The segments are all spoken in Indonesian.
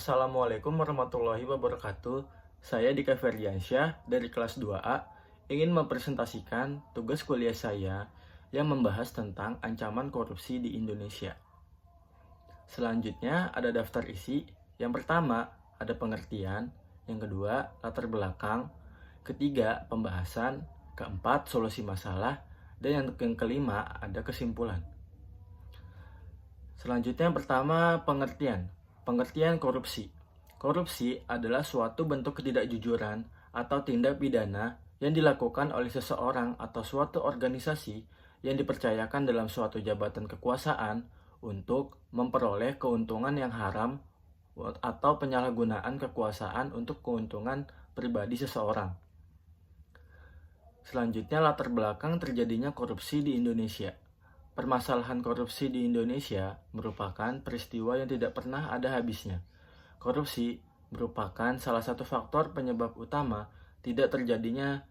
Assalamualaikum warahmatullahi wabarakatuh. Saya Dika Ferdiansyah dari kelas 2A ingin mempresentasikan tugas kuliah saya yang membahas tentang ancaman korupsi di Indonesia. Selanjutnya ada daftar isi. Yang pertama ada pengertian, yang kedua latar belakang, ketiga pembahasan, keempat solusi masalah, dan yang kelima ada kesimpulan. Selanjutnya yang pertama pengertian. Pengertian korupsi. Korupsi adalah suatu bentuk ketidakjujuran atau tindak pidana yang dilakukan oleh seseorang atau suatu organisasi yang dipercayakan dalam suatu jabatan kekuasaan untuk memperoleh keuntungan yang haram atau penyalahgunaan kekuasaan untuk keuntungan pribadi seseorang. Selanjutnya latar belakang terjadinya korupsi di Indonesia. Permasalahan korupsi di Indonesia merupakan peristiwa yang tidak pernah ada habisnya. Korupsi merupakan salah satu faktor penyebab utama tidak terjadinya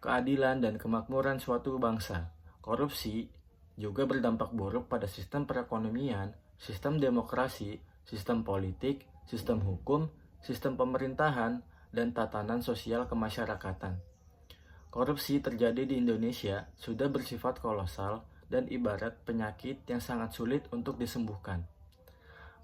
keadilan dan kemakmuran suatu bangsa. Korupsi juga berdampak buruk pada sistem perekonomian, sistem demokrasi, sistem politik, sistem hukum, sistem pemerintahan, dan tatanan sosial kemasyarakatan. Korupsi terjadi di Indonesia sudah bersifat kolosal dan ibarat penyakit yang sangat sulit untuk disembuhkan.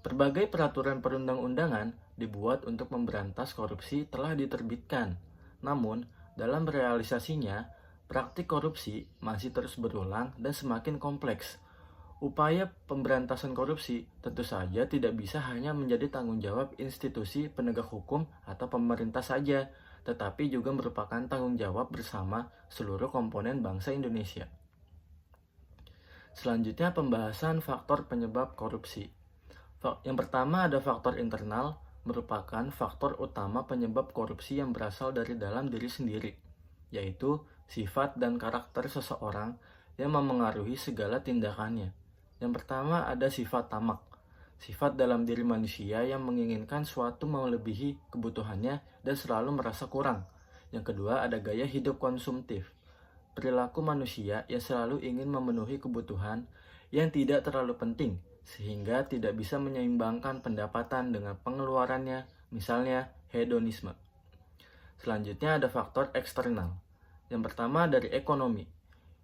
Berbagai peraturan perundang-undangan dibuat untuk memberantas korupsi telah diterbitkan. Namun, dalam realisasinya, praktik korupsi masih terus berulang dan semakin kompleks. Upaya pemberantasan korupsi tentu saja tidak bisa hanya menjadi tanggung jawab institusi penegak hukum atau pemerintah saja, tetapi juga merupakan tanggung jawab bersama seluruh komponen bangsa Indonesia. Selanjutnya pembahasan faktor penyebab korupsi. Yang pertama ada faktor internal, merupakan faktor utama penyebab korupsi yang berasal dari dalam diri sendiri, yaitu sifat dan karakter seseorang yang memengaruhi segala tindakannya. Yang pertama ada sifat tamak, sifat dalam diri manusia yang menginginkan suatu melebihi kebutuhannya dan selalu merasa kurang. Yang kedua ada gaya hidup konsumtif, perilaku manusia yang selalu ingin memenuhi kebutuhan yang tidak terlalu penting, sehingga tidak bisa menyeimbangkan pendapatan dengan pengeluarannya, misalnya hedonisme. Selanjutnya ada faktor eksternal. Yang pertama dari ekonomi.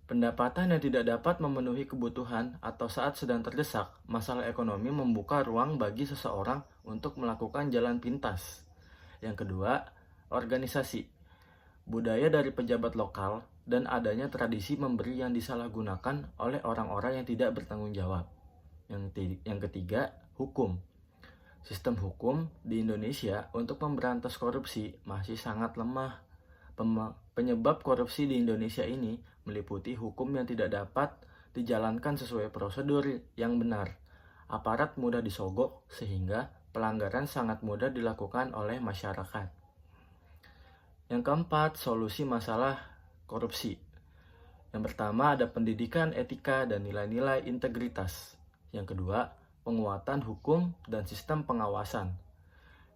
Pendapatan yang tidak dapat memenuhi kebutuhan atau saat sedang terdesak, masalah ekonomi membuka ruang bagi seseorang untuk melakukan jalan pintas. Yang kedua, organisasi. Budaya dari pejabat lokal dan adanya tradisi memberi yang disalahgunakan oleh orang-orang yang tidak bertanggung jawab. Yang ketiga, hukum. Sistem hukum di Indonesia untuk memberantas korupsi masih sangat lemah. Penyebab korupsi di Indonesia ini meliputi hukum yang tidak dapat dijalankan sesuai prosedur yang benar. Aparat mudah disogok sehingga pelanggaran sangat mudah dilakukan oleh masyarakat. Yang keempat, solusi masalah korupsi. Yang pertama ada pendidikan etika dan nilai-nilai integritas. Yang kedua, penguatan hukum dan sistem pengawasan.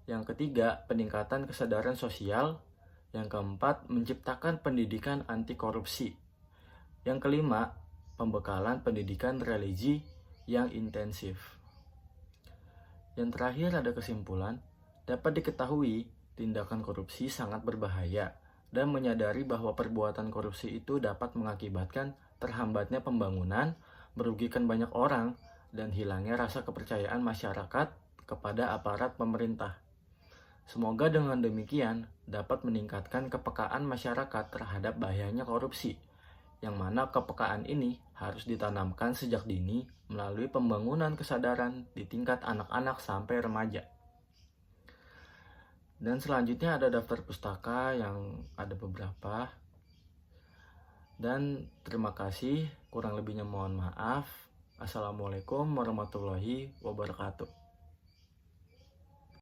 Yang ketiga, peningkatan kesadaran sosial. Yang keempat, menciptakan pendidikan anti korupsi. Yang kelima, pembekalan pendidikan religi yang intensif. Yang terakhir ada kesimpulan, dapat diketahui tindakan korupsi sangat berbahaya dan menyadari bahwa perbuatan korupsi itu dapat mengakibatkan terhambatnya pembangunan, merugikan banyak orang, dan hilangnya rasa kepercayaan masyarakat kepada aparat pemerintah. Semoga dengan demikian dapat meningkatkan kepekaan masyarakat terhadap bahayanya korupsi, yang mana kepekaan ini harus ditanamkan sejak dini melalui pembangunan kesadaran di tingkat anak-anak sampai remaja. Dan selanjutnya ada daftar pustaka yang ada beberapa. Dan terima kasih, kurang lebihnya mohon maaf. Assalamualaikum warahmatullahi wabarakatuh.